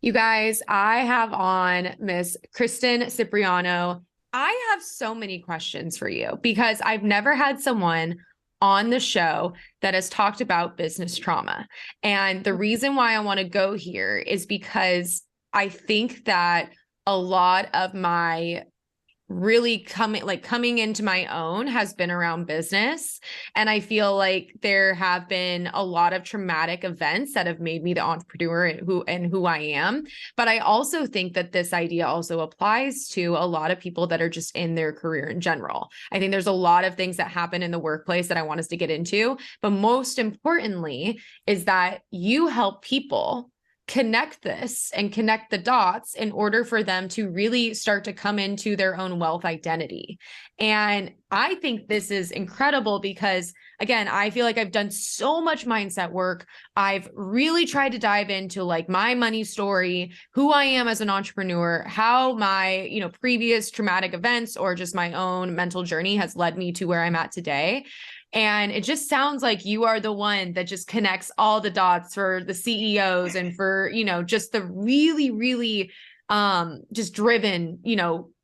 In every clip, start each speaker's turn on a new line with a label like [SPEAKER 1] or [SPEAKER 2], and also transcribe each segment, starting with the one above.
[SPEAKER 1] You guys, I have on Miss Kristen Cipriano. I have so many questions for you because I've never had someone on the show that has talked about business trauma. And the reason why I want to go here is because I think that a lot of my really coming into my own has been around business. And I feel like there have been a lot of traumatic events that have made me the entrepreneur and who I am. But I also think that this idea also applies to a lot of people that are just in their career in general. I think there's a lot of things that happen in the workplace that I want us to get into. But most importantly is that you help people connect this and connect the dots in order for them to really start to come into their own wealth identity. And I think this is incredible because, again, I feel like I've done so much mindset work. I've really tried to dive into like my money story, who I am as an entrepreneur, how my, previous traumatic events or just my own mental journey has led me to where I'm at today. And it just sounds like you are the one that just connects all the dots for the CEOs and for, just the really, really just driven,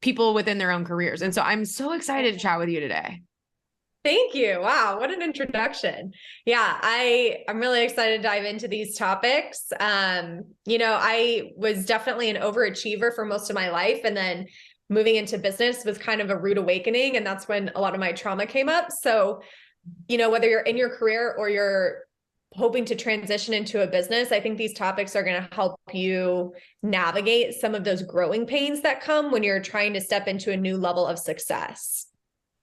[SPEAKER 1] people within their own careers. And so I'm so excited to chat with you today.
[SPEAKER 2] Thank you. Wow, what an introduction. Yeah, I'm really excited to dive into these topics. I was definitely an overachiever for most of my life, and then moving into business was kind of a rude awakening, and that's when a lot of my trauma came up. So, whether you're in your career or you're hoping to transition into a business, I think these topics are going to help you navigate some of those growing pains that come when you're trying to step into a new level of success.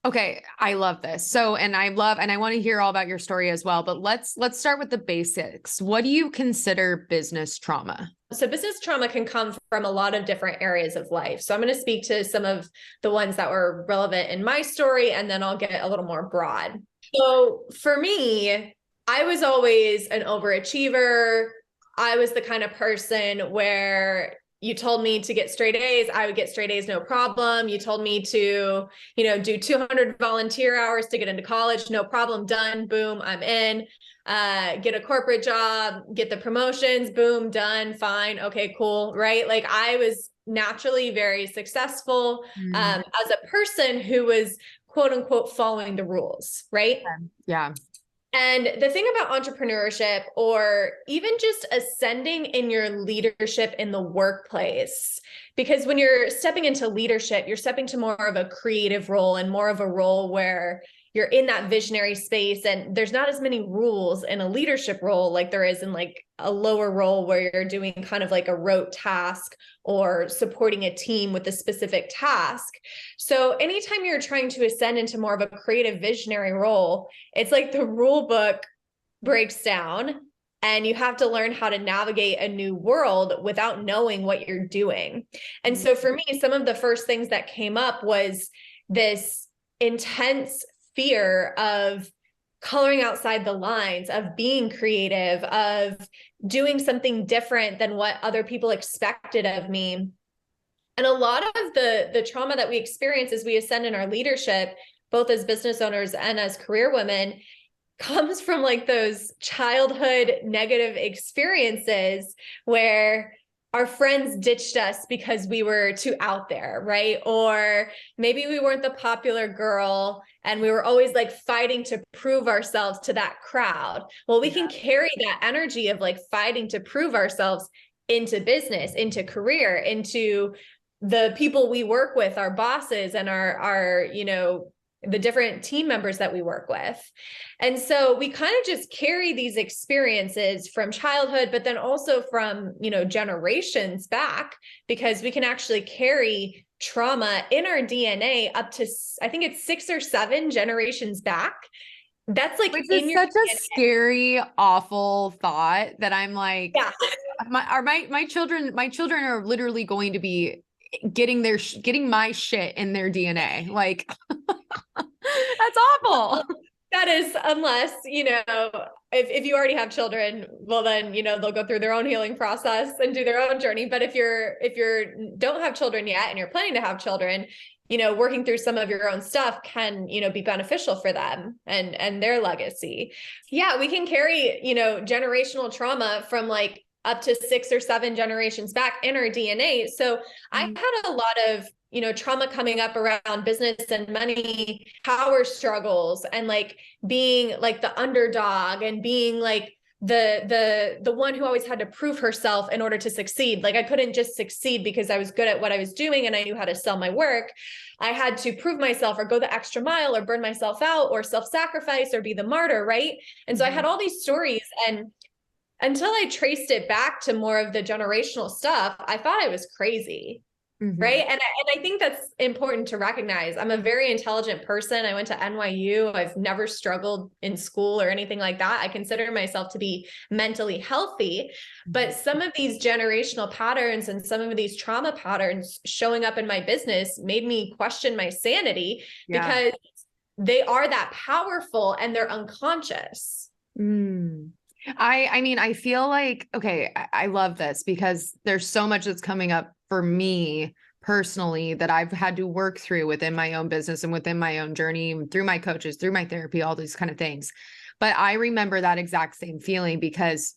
[SPEAKER 1] Okay, I love this. So, and I want to hear all about your story as well, but let's start with the basics. What do you consider business trauma?
[SPEAKER 2] So business trauma can come from a lot of different areas of life. So I'm going to speak to some of the ones that were relevant in my story, and then I'll get a little more broad. So for me, I was always an overachiever. I was the kind of person where you told me to get straight A's, I would get straight A's, no problem. You told me to, do 200 volunteer hours to get into college, no problem, done, boom, I'm in. Get a corporate job, get the promotions, boom, done, fine, okay, cool, right? Like I was naturally very successful as a person who was quote unquote following the rules, right?
[SPEAKER 1] Yeah.
[SPEAKER 2] And the thing about entrepreneurship, or even just ascending in your leadership in the workplace, because when you're stepping into leadership, you're stepping to more of a creative role and more of a role where you're in that visionary space, and there's not as many rules in a leadership role like there is in like a lower role where you're doing kind of like a rote task or supporting a team with a specific task. So anytime you're trying to ascend into more of a creative visionary role, it's like the rule book breaks down and you have to learn how to navigate a new world without knowing what you're doing. And so for me, some of the first things that came up was this intense fear of coloring outside the lines, of being creative, of doing something different than what other people expected of me. And a lot of the trauma that we experience as we ascend in our leadership, both as business owners and as career women, comes from like those childhood negative experiences where our friends ditched us because we were too out there, right? Or maybe we weren't the popular girl and we were always like fighting to prove ourselves to that crowd. Well, we can carry that energy of like fighting to prove ourselves into business, into career, into the people we work with, our bosses and our the different team members that we work with. And so we kind of just carry these experiences from childhood, but then also from, generations back, because we can actually carry trauma in our DNA up to, I think it's 6 or 7 generations back. That's like
[SPEAKER 1] Which is such a scary, awful thought that I'm like,
[SPEAKER 2] yeah.
[SPEAKER 1] my children are literally going to be getting my shit in their DNA. Like, that's awful.
[SPEAKER 2] That is, unless, if you already have children, well then, they'll go through their own healing process and do their own journey. But if you're don't have children yet and you're planning to have children, working through some of your own stuff can, be beneficial for them and their legacy. Yeah, we can carry, generational trauma from like up to 6 or 7 generations back in our DNA. So I had a lot of, trauma coming up around business and money, power struggles, and like being like the underdog and being like the one who always had to prove herself in order to succeed. Like I couldn't just succeed because I was good at what I was doing and I knew how to sell my work. I had to prove myself or go the extra mile or burn myself out or self-sacrifice or be the martyr, right? And so I had all these stories, and until I traced it back to more of the generational stuff, I thought I was crazy. Right. And I think that's important to recognize. I'm a very intelligent person. I went to NYU. I've never struggled in school or anything like that. I consider myself to be mentally healthy, but some of these generational patterns and some of these trauma patterns showing up in my business made me question my sanity because they are that powerful and they're unconscious.
[SPEAKER 1] I mean, I feel like, okay, I love this because there's so much that's coming up for me personally that I've had to work through within my own business and within my own journey, through my coaches, through my therapy, all these kind of things. But I remember that exact same feeling because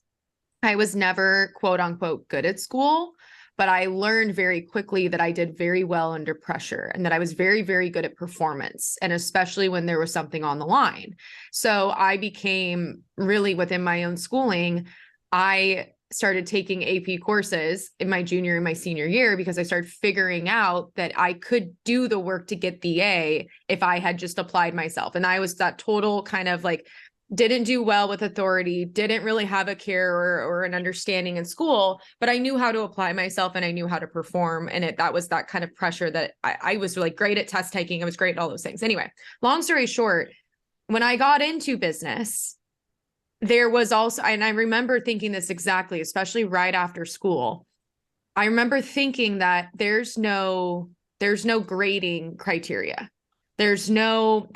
[SPEAKER 1] I was never quote unquote good at school, but I learned very quickly that I did very well under pressure and that I was very, very good at performance, and especially when there was something on the line. So I became really, within my own schooling, I started taking AP courses in my junior and my senior year because I started figuring out that I could do the work to get the A if I had just applied myself. And I was that total kind of like, didn't do well with authority, didn't really have a care or an understanding in school, but I knew how to apply myself and I knew how to perform. And that was that kind of pressure that I was like great at test taking. I was great at all those things. Anyway, long story short, when I got into business, there was also, and I remember thinking this exactly, especially right after school, I remember thinking that there's no grading criteria. There's no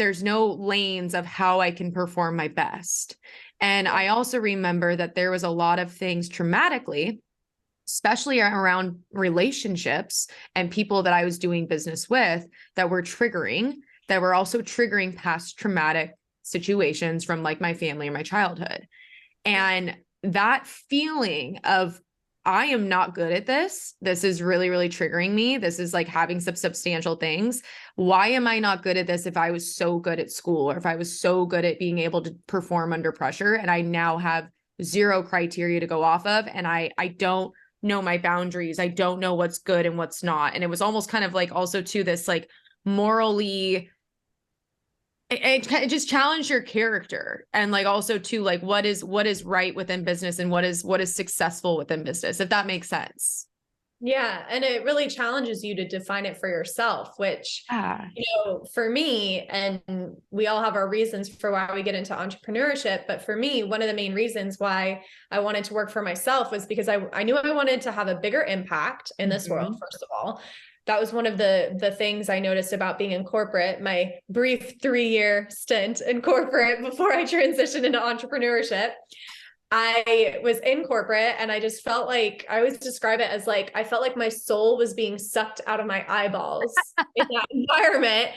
[SPEAKER 1] lanes of how I can perform my best. And I also remember that there was a lot of things traumatically, especially around relationships and people that I was doing business with, that were also triggering past traumatic situations from like my family or my childhood. And that feeling of, I am not good at this. This is really, really triggering me. This is like having some substantial things. Why am I not good at this if I was so good at school, or if I was so good at being able to perform under pressure, and I now have zero criteria to go off of, and I don't know my boundaries. I don't know what's good and what's not. And it was almost kind of like also to this like morally, it just challenged your character, and like also to like what is right within business and what is successful within business, if that makes sense.
[SPEAKER 2] Yeah. And it really challenges you to define it for yourself, which, for me, and we all have our reasons for why we get into entrepreneurship. But for me, one of the main reasons why I wanted to work for myself was because I knew I wanted to have a bigger impact in this world, first of all. That was one of the things I noticed about being in corporate, my brief 3-year stint in corporate before I transitioned into entrepreneurship. I was in corporate and I just felt like, I always describe it as like, I felt like my soul was being sucked out of my eyeballs in that environment.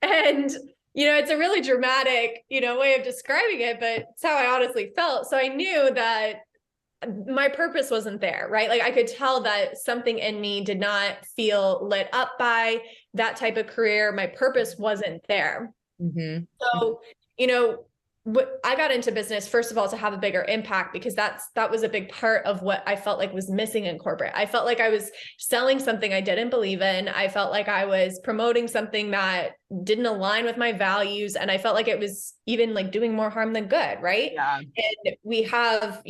[SPEAKER 2] And, it's a really dramatic, way of describing it, but it's how I honestly felt. So I knew that my purpose wasn't there, right? Like I could tell that something in me did not feel lit up by that type of career. My purpose wasn't there. So, I got into business, first of all, to have a bigger impact, because that was a big part of what I felt like was missing in corporate. I felt like I was selling something I didn't believe in. I felt like I was promoting something that didn't align with my values. And I felt like it was even like doing more harm than good. Right. Yeah. And we have,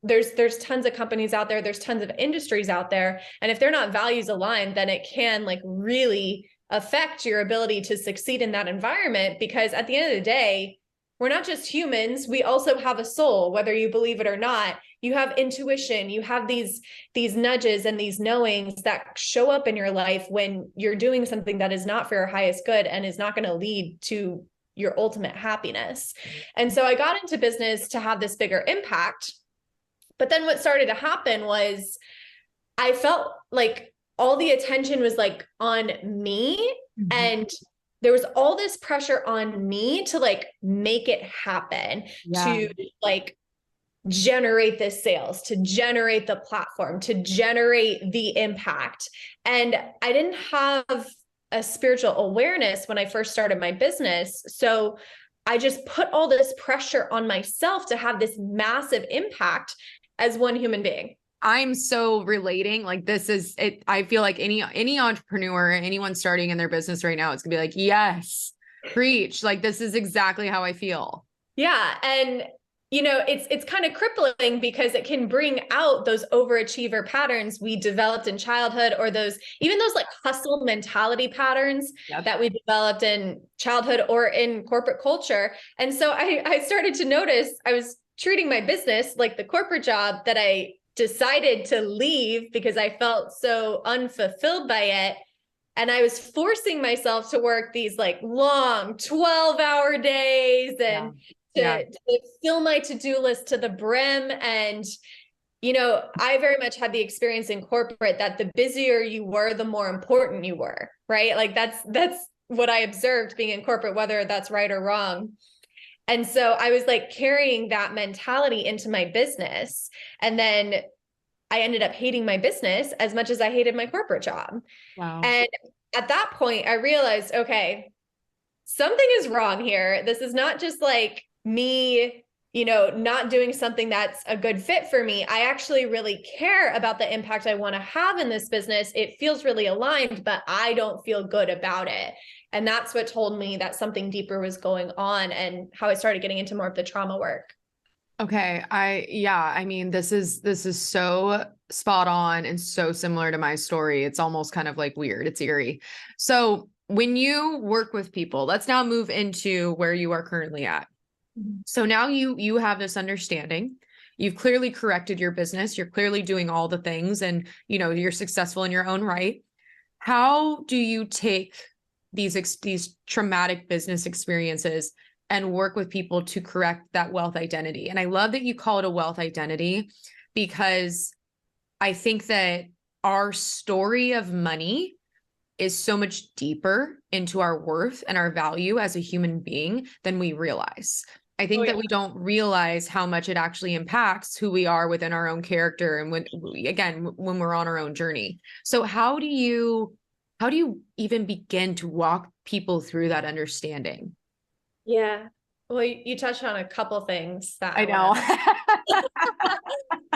[SPEAKER 2] there's tons of companies out there. There's tons of industries out there. And if they're not values aligned, then it can like really affect your ability to succeed in that environment. Because at the end of the day, we're not just humans. We also have a soul, whether you believe it or not. You have intuition. You have these nudges and these knowings that show up in your life when you're doing something that is not for your highest good and is not going to lead to your ultimate happiness. And so I got into business to have this bigger impact. But then what started to happen was I felt like all the attention was like on me, and there was all this pressure on me to like make it happen, to like generate this sales, to generate the platform, to generate the impact. And I didn't have a spiritual awareness when I first started my business. So I just put all this pressure on myself to have this massive impact as one human being.
[SPEAKER 1] I'm so relating. Like this is it. I feel like any entrepreneur, anyone starting in their business right now, it's gonna be like, yes, preach. Like this is exactly how I feel.
[SPEAKER 2] Yeah. And it's kind of crippling because it can bring out those overachiever patterns we developed in childhood, or those like hustle mentality patterns that we developed in childhood or in corporate culture. And so I started to notice I was treating my business like the corporate job that I decided to leave because I felt so unfulfilled by it. And I was forcing myself to work these like long 12-hour days and to fill my to-do list to the brim. And, I very much had the experience in corporate that the busier you were, the more important you were, right? Like that's what I observed being in corporate, whether that's right or wrong. And so I was like carrying that mentality into my business. And then I ended up hating my business as much as I hated my corporate job.
[SPEAKER 1] Wow.
[SPEAKER 2] And at that point, I realized, okay, something is wrong here. This is not just like me, not doing something that's a good fit for me. I actually really care about the impact I want to have in this business. It feels really aligned, but I don't feel good about it. And that's what told me that something deeper was going on, and how I started getting into more of the trauma work.
[SPEAKER 1] Okay. I mean, this is so spot on and so similar to my story. It's almost kind of like weird. It's eerie. So when you work with people, let's now move into where you are currently at. So now you have this understanding. You've clearly corrected your business. You're clearly doing all the things, and you're successful in your own right. How do you take these traumatic business experiences and work with people to correct that wealth identity? And I love that you call it a wealth identity, because I think that our story of money is so much deeper into our worth and our value as a human being than we realize. I think that we don't realize how much it actually impacts who we are within our own character, and when we're on our own journey. So how do you even begin to walk people through that understanding?
[SPEAKER 2] Yeah. Well, you touched on a couple things that
[SPEAKER 1] I know.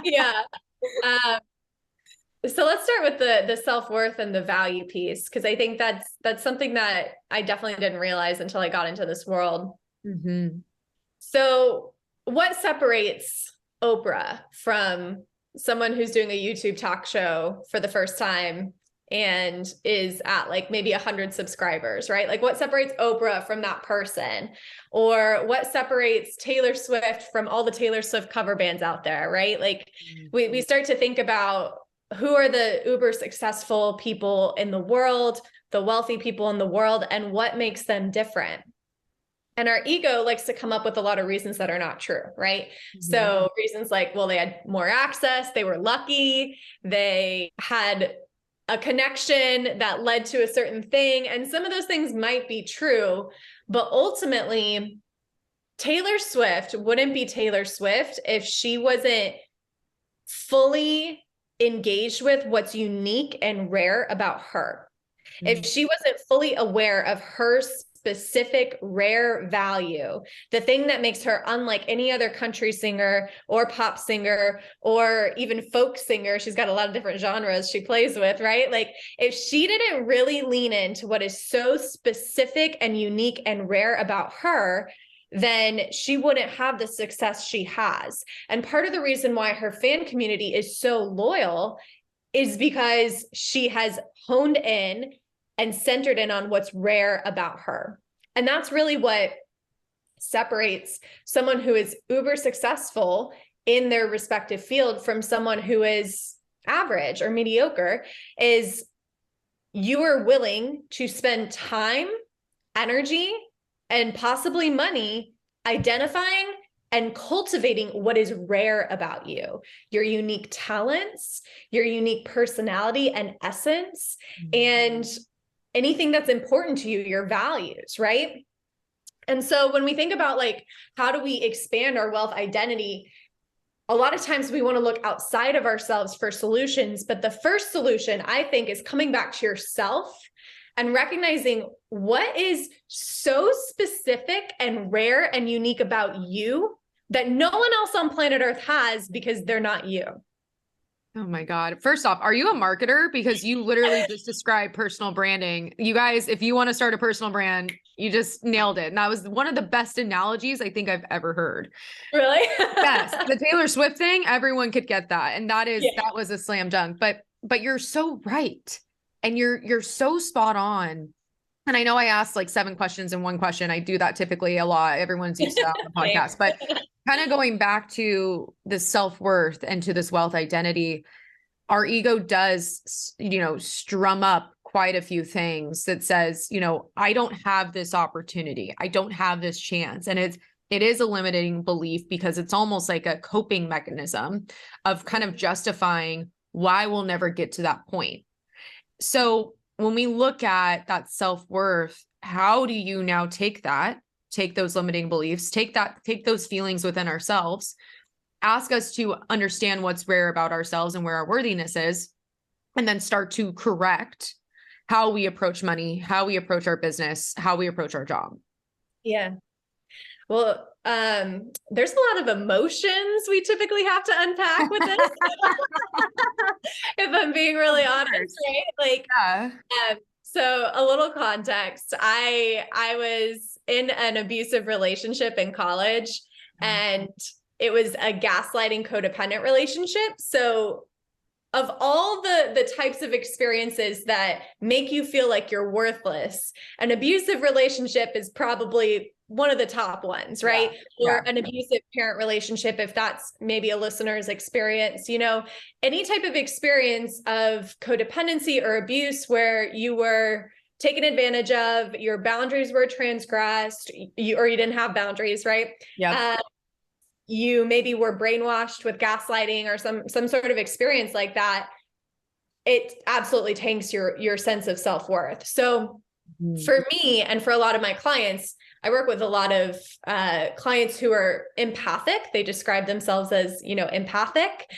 [SPEAKER 2] Yeah. So let's start with the self-worth and the value piece, because I think that's something that I definitely didn't realize until I got into this world.
[SPEAKER 1] Mm-hmm.
[SPEAKER 2] So what separates Oprah from someone who's doing a YouTube talk show for the first time and is at like maybe 100 subscribers, right? Like what separates Oprah from that person? Or what separates Taylor Swift from all the Taylor Swift cover bands out there, right? Like we start to think about who are the uber successful people in the world, the wealthy people in the world, and what makes them different. And our ego likes to come up with a lot of reasons that are not true, right? Mm-hmm. So reasons like, well, they had more access, they were lucky, they had a connection that led to a certain thing. And some of those things might be true, but ultimately, Taylor Swift wouldn't be Taylor Swift if she wasn't fully engaged with what's unique and rare about her. Mm-hmm. If she wasn't fully aware of her specific rare value, the thing that makes her unlike any other country singer or pop singer or even folk singer, she's got a lot of different genres she plays with, right? Like if she didn't really lean into what is so specific and unique and rare about her, then she wouldn't have the success she has. And part of the reason why her fan community is so loyal is because she has honed in and centered in on what's rare about her. And that's really what separates someone who is uber successful in their respective field from someone who is average or mediocre, is you are willing to spend time, energy, and possibly money identifying and cultivating what is rare about you, your unique talents, your unique personality and essence, and anything that's important to you, your values, right? And so when we think about like, how do we expand our wealth identity? a lot of times we want to look outside of ourselves for solutions, but the first solution I think is coming back to yourself and recognizing what is so specific and rare and unique about you that no one else on planet Earth has, because they're not you.
[SPEAKER 1] Oh my God. First off, are you a marketer? Because you literally just described personal branding. You guys, if you want to start a personal brand, you just nailed it. And that was one of the best analogies I think I've ever heard.
[SPEAKER 2] Really?
[SPEAKER 1] Yes. The Taylor Swift thing, everyone could get that. And that was a slam dunk, but you're so right. And you're so spot on. And I know I asked like 7 questions in one question. I do that typically a lot. Everyone's used to that on the podcast, but kind of going back to the self-worth and to this wealth identity, our ego does, strum up quite a few things that says, I don't have this opportunity. I don't have this chance. And it is a limiting belief because it's almost like a coping mechanism of kind of justifying why we'll never get to that point. So when we look at that self-worth, how do you now take those limiting beliefs, take those feelings within ourselves, ask us to understand what's rare about ourselves and where our worthiness is, and then start to correct how we approach money, how we approach our business, how we approach our job?
[SPEAKER 2] Yeah. Well, there's a lot of emotions we typically have to unpack with this. If I'm being really honest, right? Like,
[SPEAKER 1] Yeah.
[SPEAKER 2] So a little context, I was in an abusive relationship in college, and it was a gaslighting codependent relationship. So of all the types of experiences that make you feel like you're worthless, an abusive relationship is probably one of the top ones, right?
[SPEAKER 1] Yeah.
[SPEAKER 2] Or an abusive parent relationship, if that's maybe a listener's experience, any type of experience of codependency or abuse where you were taken advantage of, your boundaries were transgressed, or you didn't have boundaries, right?
[SPEAKER 1] Yeah.
[SPEAKER 2] You maybe were brainwashed with gaslighting or some sort of experience like that. It absolutely tanks your sense of self-worth. So for me, and for a lot of my clients, I work with a lot of clients who are empathic. They describe themselves as, empathic.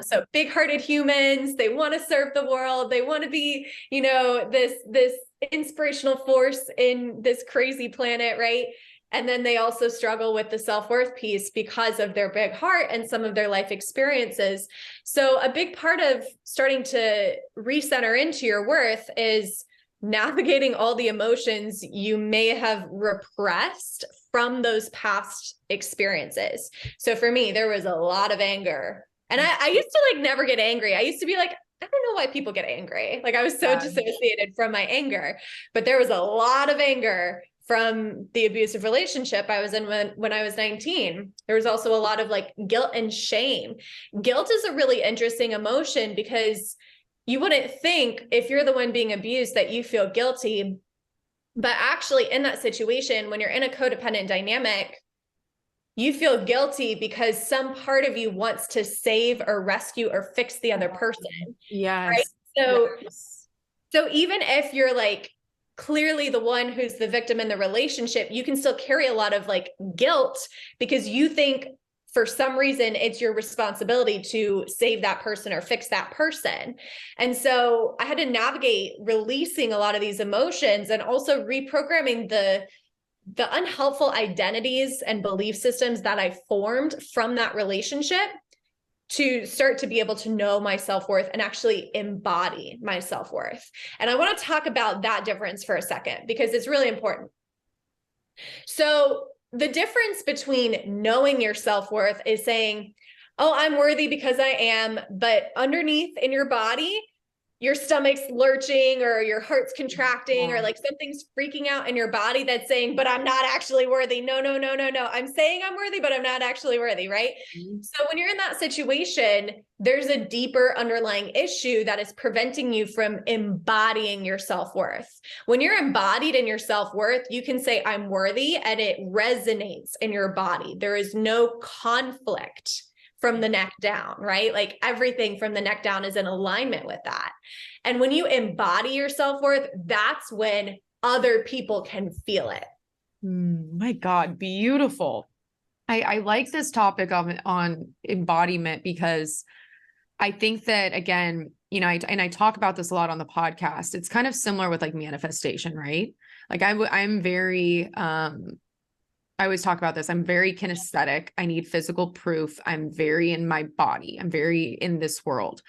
[SPEAKER 2] So big-hearted humans. They want to serve the world. They want to be, this inspirational force in this crazy planet, right? And then they also struggle with the self-worth piece because of their big heart and some of their life experiences. So a big part of starting to recenter into your worth is navigating all the emotions you may have repressed from those past experiences. So for me, there was a lot of anger. And I used to never get angry. I used to be like, I don't know why people get angry. Like I was so dissociated from my anger, but there was a lot of anger from the abusive relationship I was in when I was 19. There was also a lot of guilt and shame. Guilt is a really interesting emotion because you wouldn't think if you're the one being abused that you feel guilty, but actually in that situation, when you're in a codependent dynamic, you feel guilty because some part of you wants to save or rescue or fix the other person.
[SPEAKER 1] Yes.
[SPEAKER 2] Right? So even if you're clearly the one who's the victim in the relationship, you can still carry a lot of guilt because you think for some reason it's your responsibility to save that person or fix that person. And so I had to navigate releasing a lot of these emotions and also reprogramming the unhelpful identities and belief systems that I formed from that relationship to start to be able to know my self-worth and actually embody my self-worth. And I want to talk about that difference for a second because it's really important. So the difference between knowing your self-worth is saying, oh, I'm worthy because I am, but underneath in your body, your stomach's lurching or your heart's contracting or something's freaking out in your body that's saying, but I'm not actually worthy. No. I'm saying I'm worthy, but I'm not actually worthy, right? So when you're in that situation, there's a deeper underlying issue that is preventing you from embodying your self-worth. When you're embodied in your self-worth, you can say, I'm worthy, and it resonates in your body. There is no conflict from the neck down, right? Everything from the neck down is in alignment with that. And when you embody your self-worth, that's when other people can feel it.
[SPEAKER 1] My God, beautiful. I like this topic on embodiment because I think that, again, you know, I talk about this a lot on the podcast. It's kind of similar with like manifestation, right? Like I'm very, I always talk about this. I'm very kinesthetic. I need physical proof. I'm very in my body. I'm very in this world.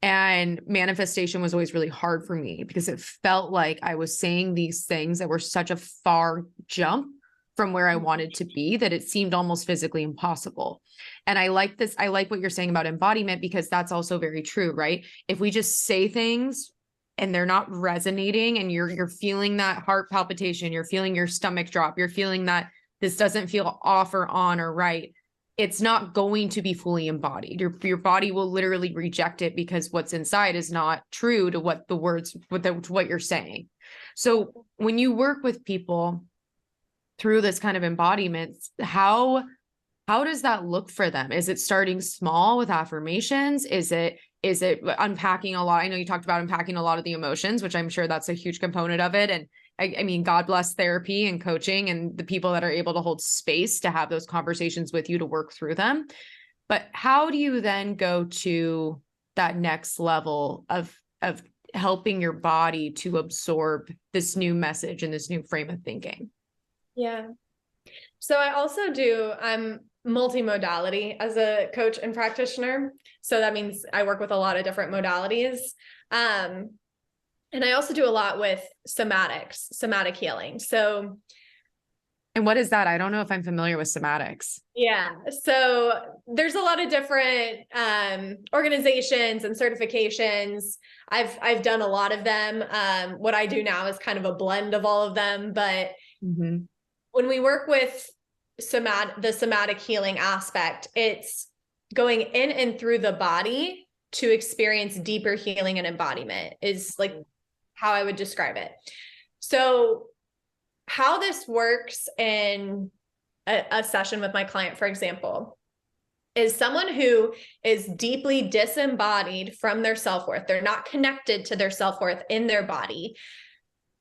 [SPEAKER 1] And manifestation was always really hard for me because it felt like I was saying these things that were such a far jump from where I wanted to be that it seemed almost physically impossible. And I like this. I like what you're saying about embodiment because that's also very true, right? If we just say things and they're not resonating and you're feeling that heart palpitation, you're feeling your stomach drop, you're feeling that this doesn't feel off or on or right, it's not going to be fully embodied. Your body will literally reject it because what's inside is not true to what the words, to what you're saying. So when you work with people through this kind of embodiment, how does that look for them? Is it starting small with affirmations? Is it unpacking a lot? I know you talked about unpacking a lot of the emotions, which I'm sure that's a huge component of it. And I mean, God bless therapy and coaching and the people that are able to hold space to have those conversations with you to work through them. But how do you then go to that next level of helping your body to absorb this new message and this new frame of thinking?
[SPEAKER 2] Yeah. So I'm multimodality as a coach and practitioner. So that means I work with a lot of different modalities. And I also do a lot with somatic healing. So,
[SPEAKER 1] and what is that? I don't know if I'm familiar with somatics.
[SPEAKER 2] yeah. So there's a lot of different organizations and certifications. I've done a lot of them. What I do now is kind of a blend of all of them. But when we work with the somatic healing aspect, it's going in and through the body to experience deeper healing and embodiment is like how I would describe it. So how this works in a session with my client, for example, is someone who is deeply disembodied from their self-worth. They're not connected to their self-worth in their body.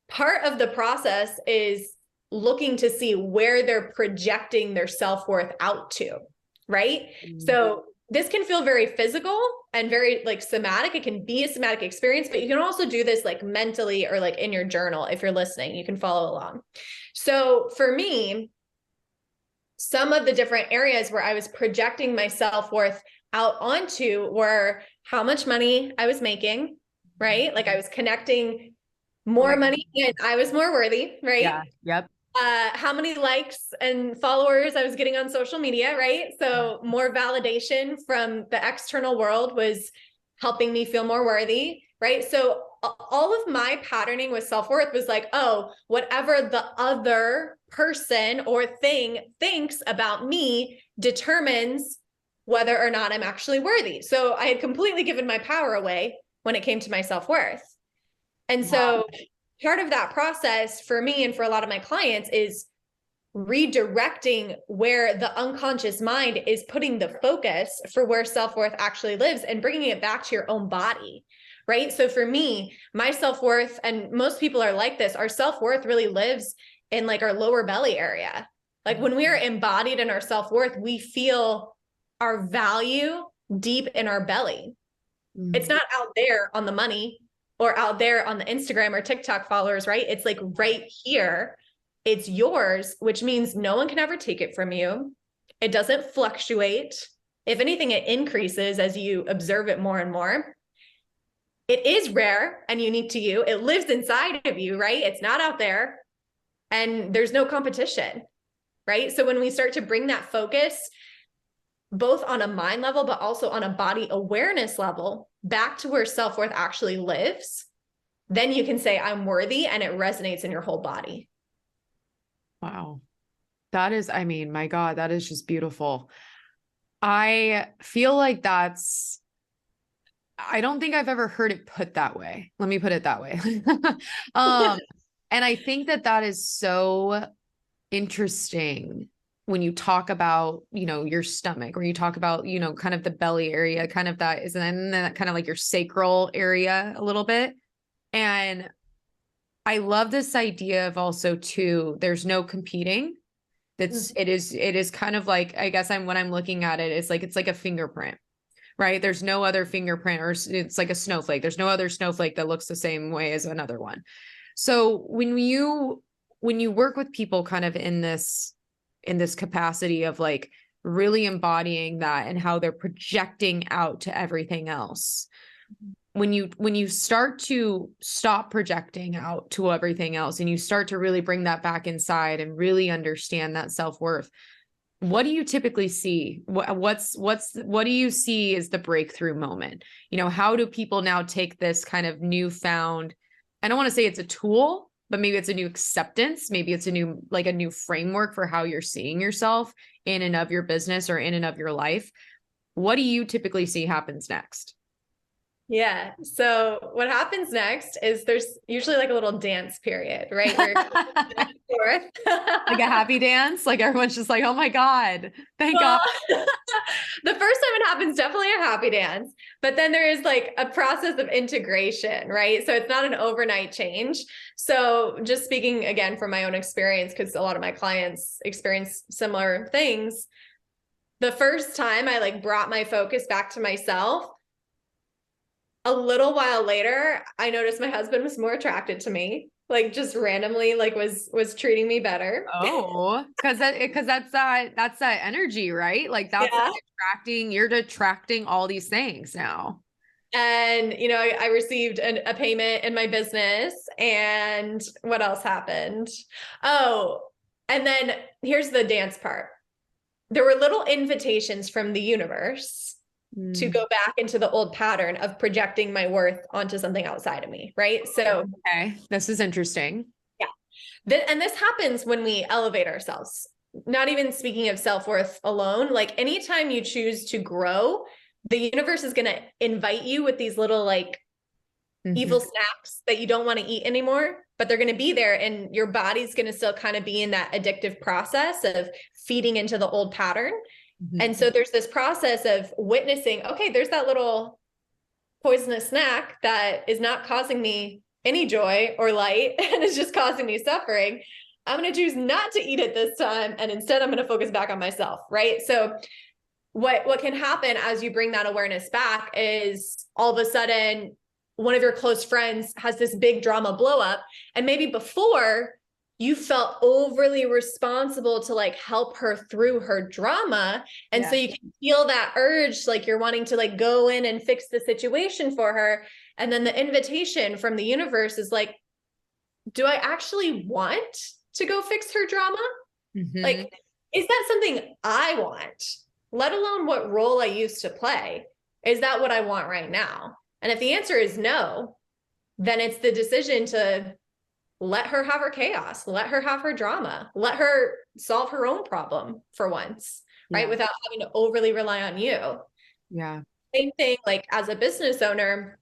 [SPEAKER 2] Part of the process is looking to see where they're projecting their self-worth out to, right? So this can feel very physical and very like somatic. It can be a somatic experience, but you can also do this like mentally or like in your journal. If you're listening, you can follow along. So for me, some of the different areas where I was projecting my self-worth out onto were how much money I was making, right? Like I was connecting more money and I was more worthy, right?
[SPEAKER 1] Yeah. Yep.
[SPEAKER 2] How many likes and followers I was getting on social media, right? So more validation from the external world was helping me feel more worthy, right? So all of my patterning with self-worth was like, oh, whatever the other person or thing thinks about me determines whether or not I'm actually worthy. So I had completely given my power away when it came to my self-worth. And so part of that process for me and for a lot of my clients is redirecting where the unconscious mind is putting the focus for where self-worth actually lives and bringing it back to your own body, right? So for me, my self-worth, and most people are like this, our self-worth really lives in like our lower belly area. Like when we are embodied in our self-worth, we feel our value deep in our belly. It's not out there on the money or out there on the Instagram or TikTok followers, right? It's like right here. It's yours, which means no one can ever take it from you. It doesn't fluctuate. If anything, it increases as you observe it more and more. It is rare and unique to you. It lives inside of you, right? It's not out there and there's no competition, right? So when we start to bring that focus, both on a mind level, but also on a body awareness level, back to where self-worth actually lives, then you can say, I'm worthy, and it resonates in your whole body.
[SPEAKER 1] Wow. That is, I mean, my God, that is just beautiful. I feel like I don't think I've ever heard it put that way. Let me put it that way. And I think that is so interesting when you talk about, you know, your stomach, or you talk about, you know, kind of the belly area, kind of that is, and then kind of like your sacral area a little bit. And I love this idea of also too, there's no competing. It is kind of like, I guess when I'm looking at it, it's like a fingerprint, right? There's no other fingerprint, or it's like a snowflake. There's no other snowflake that looks the same way as another one. So when you work with people kind of in this capacity of like really embodying that and how they're projecting out to everything else, when you start to stop projecting out to everything else and you start to really bring that back inside and really understand that self-worth, what do you typically see? What do you see as the breakthrough moment? You know, how do people now take this kind of newfound, I don't want to say it's a tool, but maybe it's a new acceptance. Maybe it's a new framework for how you're seeing yourself in and of your business or in and of your life. What do you typically see happens next?
[SPEAKER 2] Yeah. So what happens next is there's usually like a little dance period, right? Where forth.
[SPEAKER 1] Like a happy dance, like everyone's just like, oh my God, thank God.
[SPEAKER 2] The first time it happens, definitely a happy dance, but then there is like a process of integration, right? So it's not an overnight change. So just speaking again from my own experience, because a lot of my clients experience similar things. The first time I like brought my focus back to myself, a little while later, I noticed my husband was more attracted to me, like just randomly, like was treating me better.
[SPEAKER 1] Oh, because that's that energy, right? Like that's
[SPEAKER 2] Yeah.
[SPEAKER 1] you're attracting all these things now.
[SPEAKER 2] And, you know, I received a payment in my business. And what else happened? Oh, and then here's the dance part. There were little invitations from the universe to go back into the old pattern of projecting my worth onto something outside of me, right? So,
[SPEAKER 1] okay, this is interesting.
[SPEAKER 2] Yeah. And this happens when we elevate ourselves, not even speaking of self-worth alone. Like anytime you choose to grow, the universe is going to invite you with these little like evil snacks that you don't want to eat anymore, but they're going to be there, and your body's going to still kind of be in that addictive process of feeding into the old pattern. And so there's this process of witnessing, okay, there's that little poisonous snack that is not causing me any joy or light and is just causing me suffering. I'm going to choose not to eat it this time. And instead I'm going to focus back on myself. Right. So what can happen as you bring that awareness back is all of a sudden one of your close friends has this big drama blow up. And maybe before you felt overly responsible to like help her through her drama. And so you can feel that urge, like you're wanting to like go in and fix the situation for her. And then the invitation from the universe is like, do I actually want to go fix her drama? Like, is that something I want? Let alone what role I used to play. Is that what I want right now? And if the answer is no, then it's the decision to let her have her chaos, let her have her drama, let her solve her own problem for once, right? Without having to overly rely on you.
[SPEAKER 1] Yeah.
[SPEAKER 2] Same thing, like as a business owner,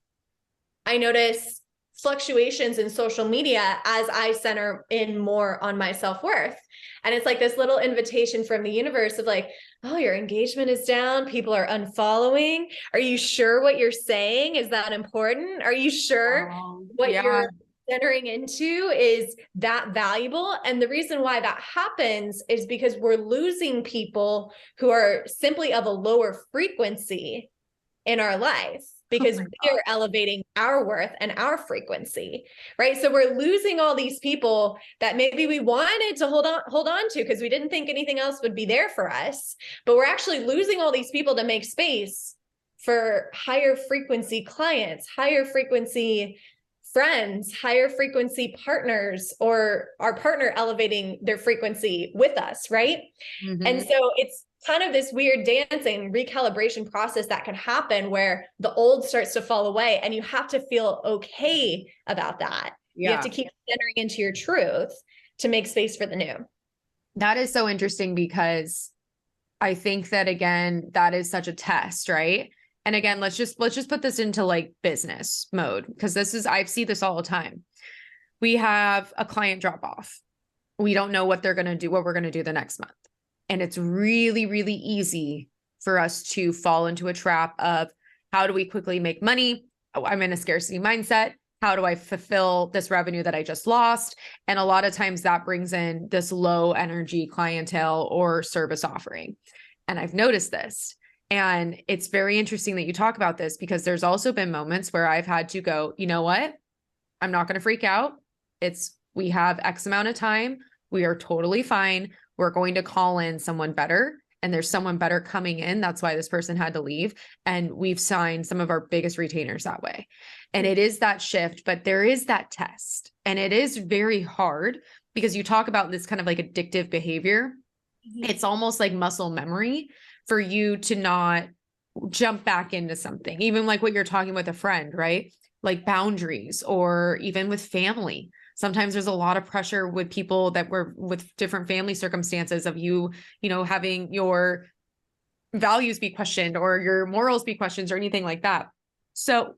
[SPEAKER 2] I notice fluctuations in social media as I center in more on my self-worth. And it's like this little invitation from the universe of like, oh, your engagement is down. People are unfollowing. Are you sure what you're saying is that important? Are you sure what you're entering into is that valuable? And the reason why that happens is because we're losing people who are simply of a lower frequency in our life, because we are elevating our worth and our frequency, right? So we're losing all these people that maybe we wanted to hold on to because we didn't think anything else would be there for us, but we're actually losing all these people to make space for higher frequency clients, higher frequency friends, higher frequency partners, or our partner elevating their frequency with us, right? And so it's kind of this weird dancing recalibration process that can happen where the old starts to fall away, and you have to feel okay about that. You have to keep centering into your truth to make space for the new.
[SPEAKER 1] That is so interesting, because I think that, again, that is such a test, right? And again, let's just put this into like business mode, because I see this all the time. We have a client drop off. We don't know what they're going to do, what we're going to do the next month. And it's really, really easy for us to fall into a trap of, how do we quickly make money? Oh, I'm in a scarcity mindset. how do I fulfill this revenue that I just lost? And a lot of times that brings in this low energy clientele or service offering. And I've noticed this. And it's very interesting that you talk about this, because there's also been moments where I've had to go, you know what? I'm not going to freak out. We have X amount of time. We are totally fine. We're going to call in someone better. And there's someone better coming in. That's why this person had to leave. And we've signed some of our biggest retainers that way. And it is that shift, but there is that test. And it is very hard, because you talk about this kind of like addictive behavior. It's almost like muscle memory for you to not jump back into something, even like what you're talking with a friend, right? Like boundaries, or even with family. Sometimes there's a lot of pressure with people that were with different family circumstances of you know, having your values be questioned or your morals be questioned or anything like that. So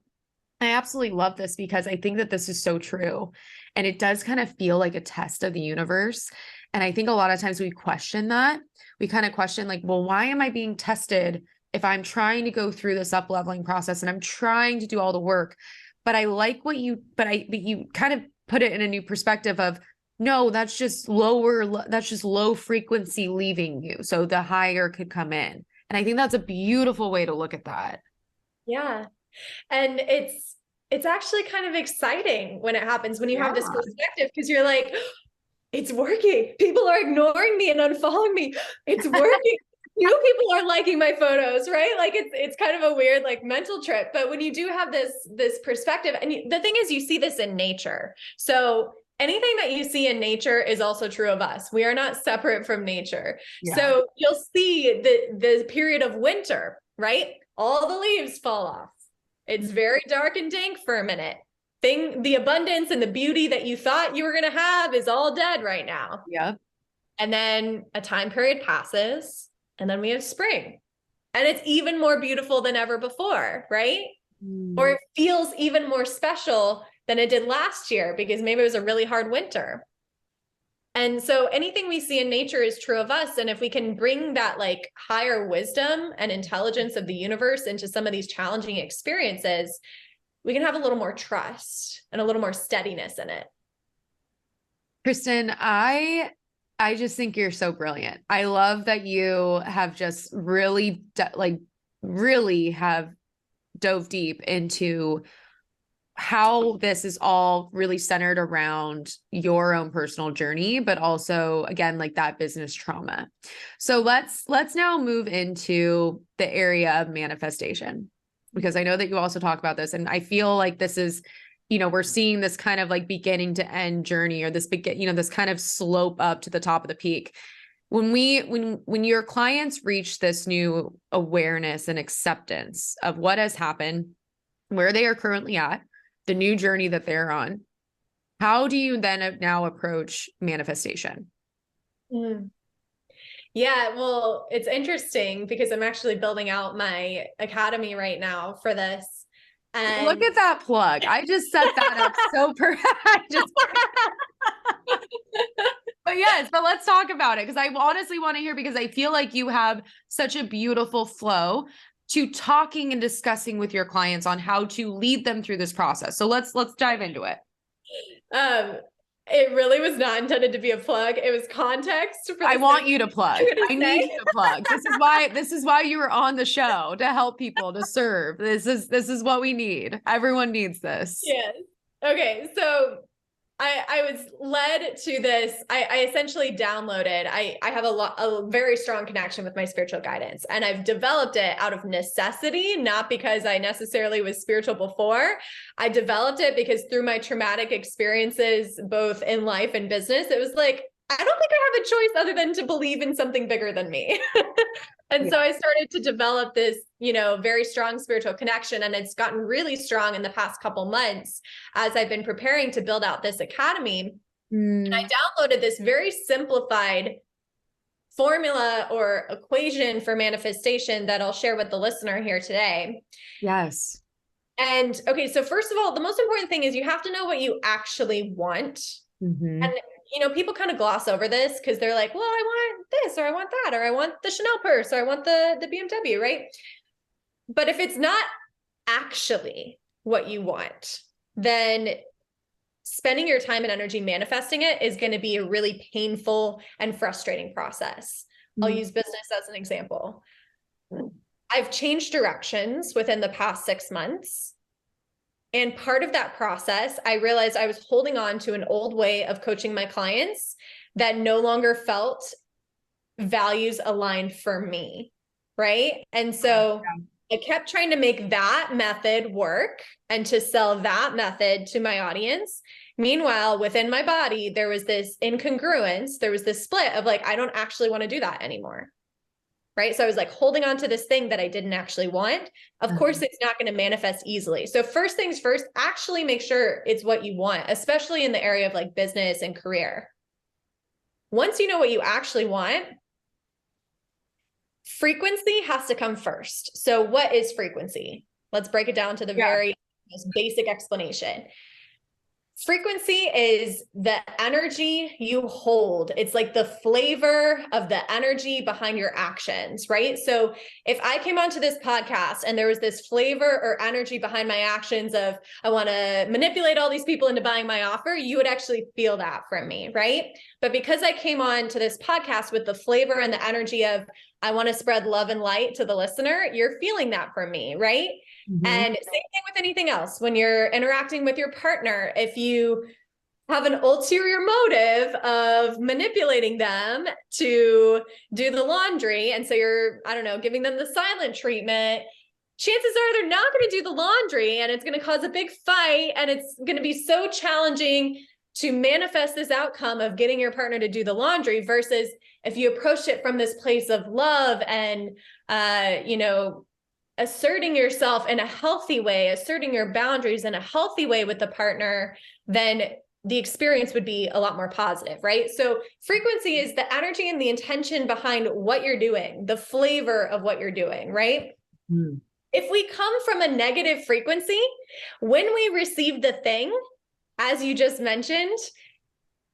[SPEAKER 1] I absolutely love this, because I think that this is so true. And it does kind of feel like a test of the universe. And I think a lot of times we question that. We kind of question like, well, why am I being tested if I'm trying to go through this up leveling process and I'm trying to do all the work? But I like what you kind of put it in a new perspective of, no, that's just low frequency leaving you. So the higher could come in. And I think that's a beautiful way to look at that.
[SPEAKER 2] Yeah. And it's actually kind of exciting when it happens, when you have this perspective, because you're like, it's working. People are ignoring me and unfollowing me. It's working. New people are liking my photos, right? Like it's kind of a weird like mental trip. But when you do have this perspective, and the thing is, you see this in nature. So anything that you see in nature is also true of us. We are not separate from nature. Yeah. So you'll see the period of winter, right? All the leaves fall off. It's very dark and dank for a minute. The abundance and the beauty that you thought you were going to have is all dead right now.
[SPEAKER 1] Yeah.
[SPEAKER 2] And then a time period passes, and then we have spring. And it's even more beautiful than ever before, right? Or it feels even more special than it did last year, because maybe it was a really hard winter. And so anything we see in nature is true of us. And if we can bring that like higher wisdom and intelligence of the universe into some of these challenging experiences, we can have a little more trust and a little more steadiness in it.
[SPEAKER 1] Kristen, I just think you're so brilliant. I love that you have just really have dove deep into how this is all really centered around your own personal journey, but also again, like that business trauma. So let's now move into the area of manifestation, because I know that you also talk about this. And I feel like this is, you know, we're seeing this kind of like beginning to end journey, or this this kind of slope up to the top of the peak. When your clients reach this new awareness and acceptance of what has happened, where they are currently at, the new journey that they're on, how do you then now approach manifestation?
[SPEAKER 2] Yeah, well, it's interesting because I'm actually building out my academy right now for this. And
[SPEAKER 1] look at that plug. I just set that up so But yes, but let's talk about it, because I honestly want to hear, because I feel like you have such a beautiful flow to talking and discussing with your clients on how to lead them through this process. So let's dive into it.
[SPEAKER 2] It really was not intended to be a plug. It was context.
[SPEAKER 1] I want you to plug. I need you to plug. This is why you were on the show, to help people, to serve. This is what we need. Everyone needs this.
[SPEAKER 2] Yes. Okay. So I was led to this. I essentially downloaded, I have a very strong connection with my spiritual guidance, and I've developed it out of necessity, not because I necessarily was spiritual before. I developed it because through my traumatic experiences, both in life and business, it was like, I don't think I have a choice other than to believe in something bigger than me. And so I started to develop this, very strong spiritual connection. And it's gotten really strong in the past couple months as I've been preparing to build out this academy. And I downloaded this very simplified formula or equation for manifestation that I'll share with the listener here today.
[SPEAKER 1] Yes.
[SPEAKER 2] And okay, so first of all, the most important thing is you have to know what you actually want. And people kind of gloss over this because they're like, well, I want this, or I want that, or I want the Chanel purse, or I want the BMW, right? But if it's not actually what you want, then spending your time and energy manifesting it is going to be a really painful and frustrating process. I'll use business as an example. I've changed directions within the past 6 months. And part of that process, I realized I was holding on to an old way of coaching my clients that no longer felt values aligned for me. Right. And so I kept trying to make that method work and to sell that method to my audience. Meanwhile, within my body, there was this incongruence. There was this split of like, I don't actually want to do that anymore. Right. So I was like holding on to this thing that I didn't actually want. Of course, it's not going to manifest easily. So first things first, actually make sure it's what you want, especially in the area of like business and career. Once you know what you actually want, frequency has to come first. So what is frequency? Let's break it down to the very most basic explanation. Frequency is the energy you hold. It's like the flavor of the energy behind your actions, right? So if I came onto this podcast and there was this flavor or energy behind my actions of, I want to manipulate all these people into buying my offer, you would actually feel that from me, right? But because I came on to this podcast with the flavor and the energy of, I want to spread love and light to the listener, you're feeling that from me, right? And same thing with anything else. When you're interacting with your partner, if you have an ulterior motive of manipulating them to do the laundry, and so you're, I don't know, giving them the silent treatment, chances are they're not going to do the laundry and it's going to cause a big fight. And it's going to be so challenging to manifest this outcome of getting your partner to do the laundry versus if you approach it from this place of love and, asserting yourself in a healthy way, asserting your boundaries in a healthy way with the partner, then the experience would be a lot more positive, right? So frequency is the energy and the intention behind what you're doing, the flavor of what you're doing, right? If we come from a negative frequency, when we receive the thing, as you just mentioned,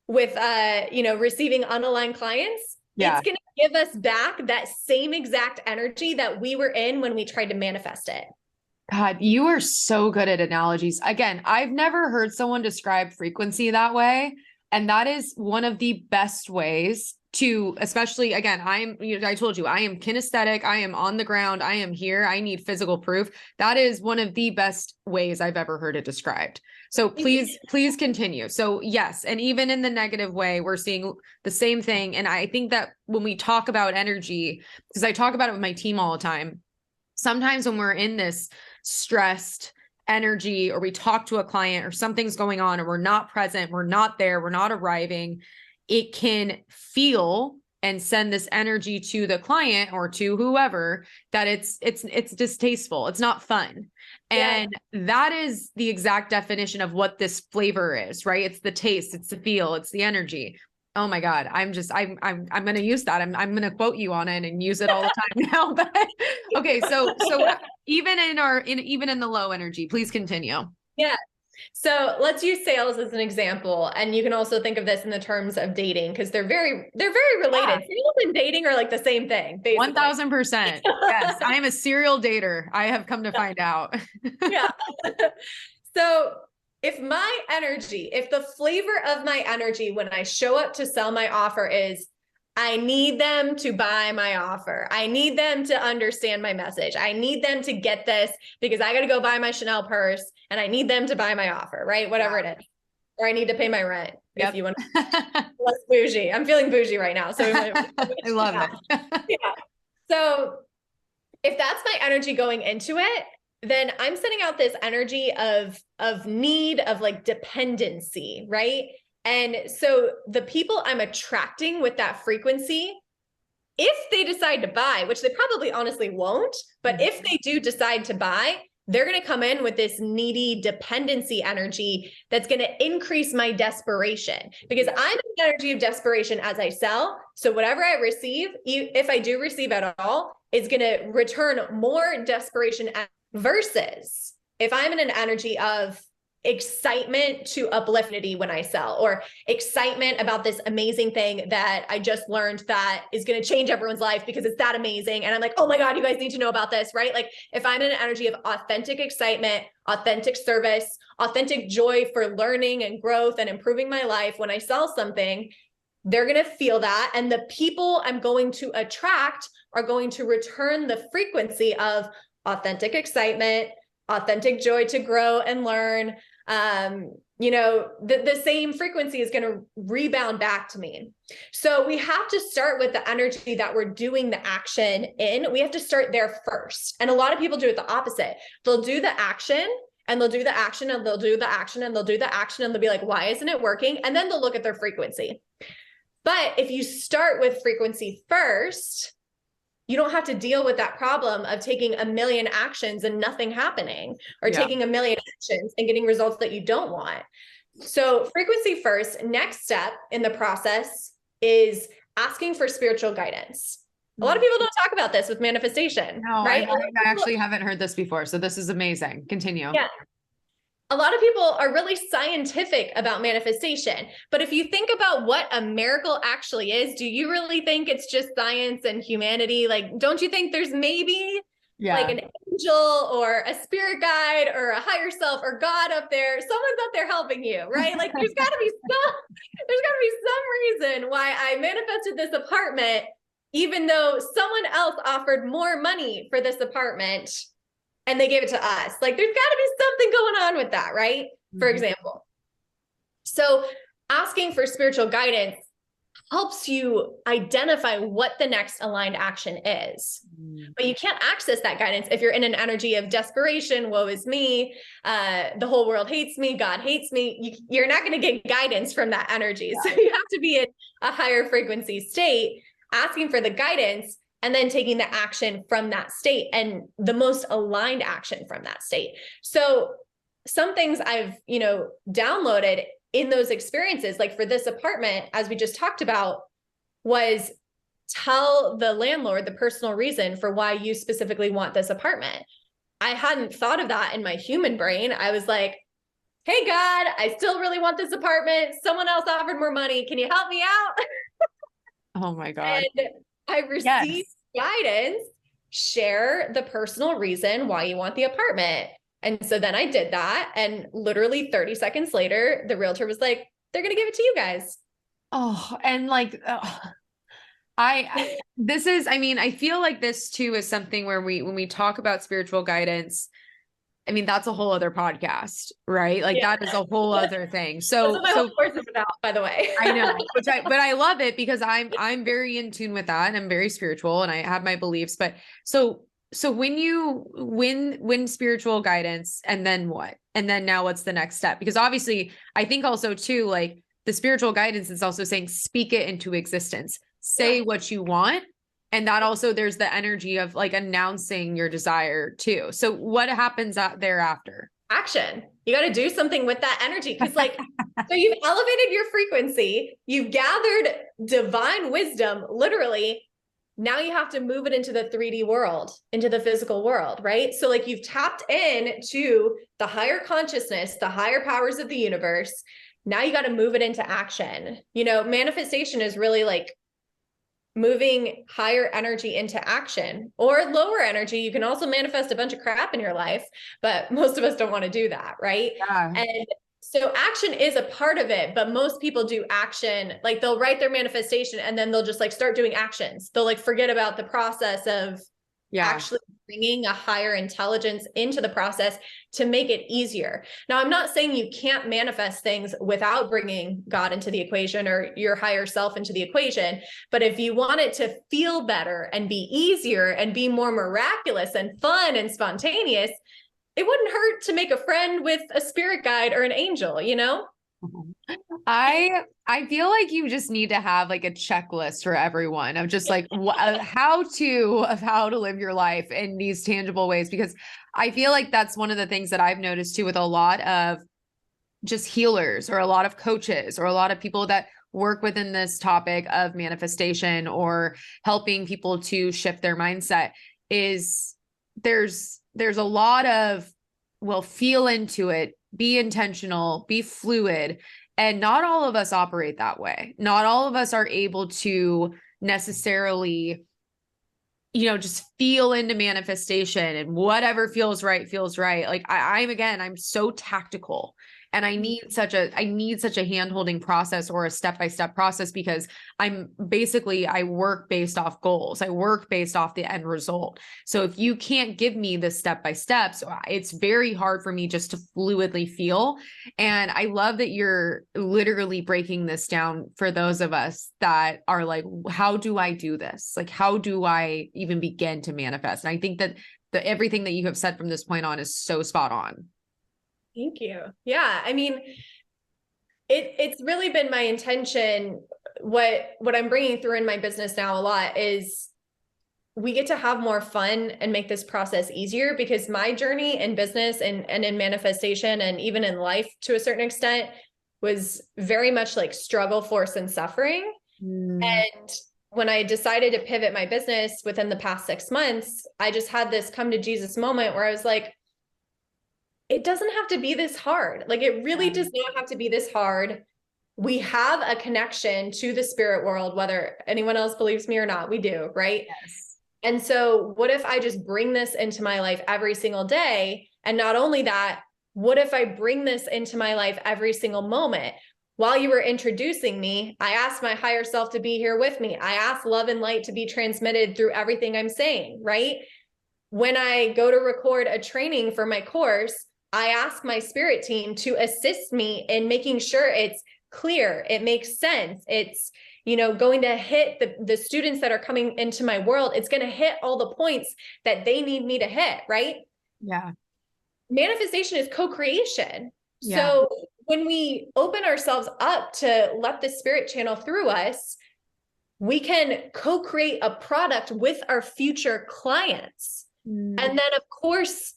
[SPEAKER 2] with, receiving unaligned clients, it's going to give us back that same exact energy that we were in when we tried to manifest it.
[SPEAKER 1] God, you are so good at analogies. Again, I've never heard someone describe frequency that way. And that is one of the best ways to, especially again, I told you, I am kinesthetic. I am on the ground. I am here. I need physical proof. That is one of the best ways I've ever heard it described. So please continue. So yes. And even in the negative way, we're seeing the same thing. And I think that when we talk about energy, because I talk about it with my team all the time, sometimes when we're in this stressed energy or we talk to a client or something's going on or we're not present, we're not there, we're not arriving, it can feel and send this energy to the client or to whoever that it's distasteful. It's not fun. And that is the exact definition of what this flavor is, right? It's the taste, it's the feel, it's the energy. Oh my God. I'm going to use that. I'm going to quote you on it and use it all the time now. But okay. So even in the low energy, please continue.
[SPEAKER 2] Yeah. So let's use sales as an example. And you can also think of this in the terms of dating because they're very related. Sales and dating are like the same thing. Basically.
[SPEAKER 1] 1000%. Yes. I am a serial dater. I have come to find out.
[SPEAKER 2] So if the flavor of my energy when I show up to sell my offer is, I need them to buy my offer. I need them to understand my message. I need them to get this because I got to go buy my Chanel purse and I need them to buy my offer, right? Whatever it is. Or I need to pay my rent. If you want less bougie. I'm feeling bougie right now. So
[SPEAKER 1] I love it.
[SPEAKER 2] So if that's my energy going into it, then I'm sending out this energy of need, of like dependency, right? And so the people I'm attracting with that frequency, if they decide to buy, which they probably honestly won't, but if they do decide to buy, they're going to come in with this needy dependency energy that's going to increase my desperation because I'm in the energy of desperation as I sell. So whatever I receive, if I do receive at all, is going to return more desperation versus if I'm in an energy of excitement to upliftity when I sell, or excitement about this amazing thing that I just learned that is going to change everyone's life because it's that amazing. And I'm like, oh my God, you guys need to know about this, right? Like if I'm in an energy of authentic excitement, authentic service, authentic joy for learning and growth and improving my life, when I sell something, they're going to feel that. And the people I'm going to attract are going to return the frequency of authentic excitement, authentic joy to grow and learn. The same frequency is going to rebound back to me. So we have to start with the energy that we're doing the action in. We have to start there first. And a lot of people do it the opposite. They'll do the action and they'll do the action and they'll do the action and they'll do the action and they'll be like, why isn't it working? And then they'll look at their frequency. But if you start with frequency first, you don't have to deal with that problem of taking a million actions and nothing happening, or taking a million actions and getting results that you don't want. So frequency first. Next step in the process is asking for spiritual guidance. A lot of people don't talk about this with manifestation, right?
[SPEAKER 1] I actually haven't heard this before. So this is amazing. Continue.
[SPEAKER 2] Yeah. A lot of people are really scientific about manifestation, but if you think about what a miracle actually is, do you really think it's just science and humanity? Like, don't you think there's maybe like an angel or a spirit guide or a higher self or God up there? Someone's up there helping you, right? Like there's gotta be some reason why I manifested this apartment, even though someone else offered more money for this apartment and they gave it to us. Like there's got to be something going on with that, right? For example. So asking for spiritual guidance helps you identify what the next aligned action is. But you can't access that guidance if you're in an energy of desperation, woe is me, the whole world hates me, God hates me. You're not going to get guidance from that energy. So you have to be in a higher frequency state, asking for the guidance, and then taking the action from that state and the most aligned action from that state. So some things I've, downloaded in those experiences, like for this apartment, as we just talked about, was tell the landlord the personal reason for why you specifically want this apartment. I hadn't thought of that in my human brain. I was like, hey, God, I still really want this apartment. Someone else offered more money. Can you help me out?
[SPEAKER 1] Oh my God.
[SPEAKER 2] And I received guidance, share the personal reason why you want the apartment. And so then I did that. And literally 30 seconds later, the realtor was like, they're going to give it to you guys.
[SPEAKER 1] Oh, and like, I feel like this too is something where when we talk about spiritual guidance, I mean, that's a whole other podcast, right? Like that is a whole other thing. So,
[SPEAKER 2] that's what my whole course is about, by the way.
[SPEAKER 1] I know, but I love it because I'm very in tune with that and I'm very spiritual and I have my beliefs. But so when you win spiritual guidance, and then what? And then now what's the next step? Because obviously I think also too, like the spiritual guidance is also saying, speak it into existence, say what you want. And that also, there's the energy of like announcing your desire too. So what happens thereafter?
[SPEAKER 2] Action. You got to do something with that energy. Cause like, so you've elevated your frequency, you've gathered divine wisdom, literally. Now you have to move it into the 3D world, into the physical world, right? So like you've tapped in to the higher consciousness, the higher powers of the universe. Now you got to move it into action. Manifestation is really like moving higher energy into action, or lower energy. You can also manifest a bunch of crap in your life, but most of us don't want to do that, right? Yeah. And so action is a part of it, but most people do action, like they'll write their manifestation and then they'll just like start doing actions. They'll like forget about the process of actually bringing a higher intelligence into the process to make it easier. Now, I'm not saying you can't manifest things without bringing God into the equation or your higher self into the equation. But if you want it to feel better and be easier and be more miraculous and fun and spontaneous, it wouldn't hurt to make a friend with a spirit guide or an angel,
[SPEAKER 1] I feel like you just need to have like a checklist for everyone of just like how to live your life in these tangible ways, because I feel like that's one of the things that I've noticed too with a lot of just healers or a lot of coaches or a lot of people that work within this topic of manifestation or helping people to shift their mindset is there's a lot of, well, feel into it be intentional, be fluid. And not all of us operate that way. Not all of us are able to necessarily, just feel into manifestation, and whatever feels right, feels right. Like I'm so tactical, and I need such a hand-holding process, or a step-by-step process, because I work based off goals. I work based off the end result. So if you can't give me the step-by-steps, it's very hard for me just to fluidly feel. And I love that you're literally breaking this down for those of us that are like, how do I do this? Like, how do I even begin to manifest? And I think that everything that you have said from this point on is so spot on.
[SPEAKER 2] Thank you. Yeah. I mean, it's really been my intention. What I'm bringing through in my business now a lot is we get to have more fun and make this process easier, because my journey in business and in manifestation, and even in life to a certain extent, was very much like struggle, force, and suffering. And when I decided to pivot my business within the past 6 months, I just had this come to Jesus moment where I was like, it doesn't have to be this hard. Like, it really does not have to be this hard. We have a connection to the spirit world, whether anyone else believes me or not. We do, right?
[SPEAKER 1] Yes.
[SPEAKER 2] And so what if I just bring this into my life every single day? And not only that, what if I bring this into my life every single moment? While you were introducing me, I asked my higher self to be here with me. I asked love and light to be transmitted through everything I'm saying, right? When I go to record a training for my course, I ask my spirit team to assist me in making sure it's clear, it makes sense, it's going to hit the students that are coming into my world. It's going to hit all the points that they need me to hit, right?
[SPEAKER 1] Yeah.
[SPEAKER 2] Manifestation is co-creation.
[SPEAKER 1] Yeah.
[SPEAKER 2] So when we open ourselves up to let the spirit channel through us, we can co-create a product with our future clients. And then, of course,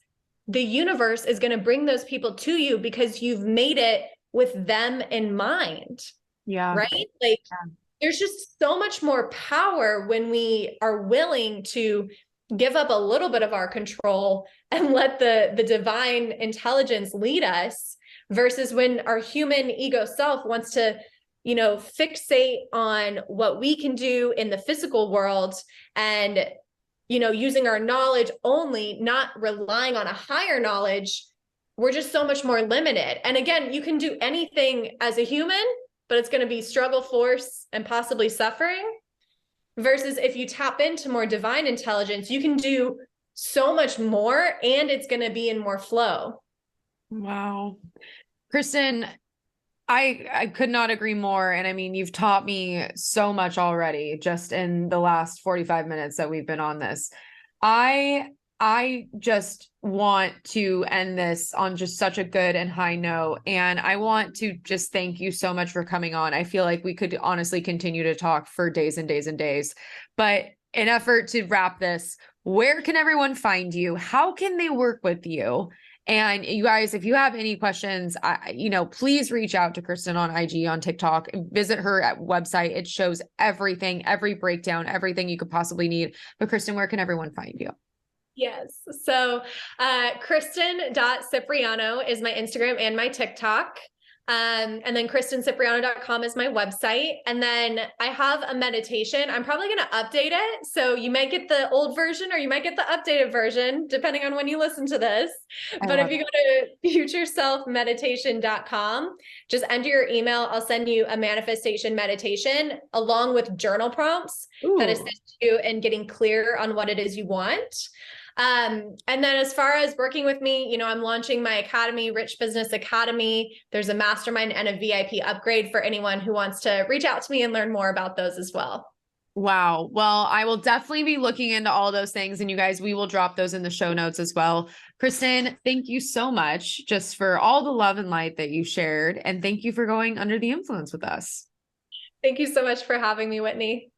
[SPEAKER 2] the universe is going to bring those people to you because you've made it with them in mind.
[SPEAKER 1] Yeah.
[SPEAKER 2] Right? Like, there's just so much more power when we are willing to give up a little bit of our control and let the divine intelligence lead us, versus when our human ego self wants to, fixate on what we can do in the physical world, and using our knowledge only, not relying on a higher knowledge. We're just so much more limited. And again, you can do anything as a human, but it's going to be struggle, force, and possibly suffering. Versus if you tap into more divine intelligence, you can do so much more, and it's going to be in more flow.
[SPEAKER 1] Wow. Kristen, I could not agree more. And I mean, you've taught me so much already just in the last 45 minutes that we've been on this. I just want to end this on just such a good and high note. And I want to just thank you so much for coming on. I feel like we could honestly continue to talk for days and days and days, but in effort to wrap this, where can everyone find you? How can they work with you? And you guys, if you have any questions, please reach out to Kristen on IG, on TikTok, visit her website. It shows everything, every breakdown, everything you could possibly need. But Kristen, where can everyone find you?
[SPEAKER 2] Yes. So Kristen.Cipriano is my Instagram and my TikTok. And then KristenCipriano.com is my website. And then I have a meditation. I'm probably going to update it. So you might get the old version or you might get the updated version, depending on when you listen to this. But if you go to futureselfmeditation.com, just enter your email. I'll send you a manifestation meditation along with journal prompts that assist you in getting clear on what it is you want. And then as far as working with me, I'm launching my academy, Rich Business Academy. There's a mastermind and a VIP upgrade for anyone who wants to reach out to me and learn more about those as well.
[SPEAKER 1] Wow. Well, I will definitely be looking into all those things, and you guys, we will drop those in the show notes as well. Kristen, thank you so much just for all the love and light that you shared. And thank you for going under the influence with us.
[SPEAKER 2] Thank you so much for having me, Whitney.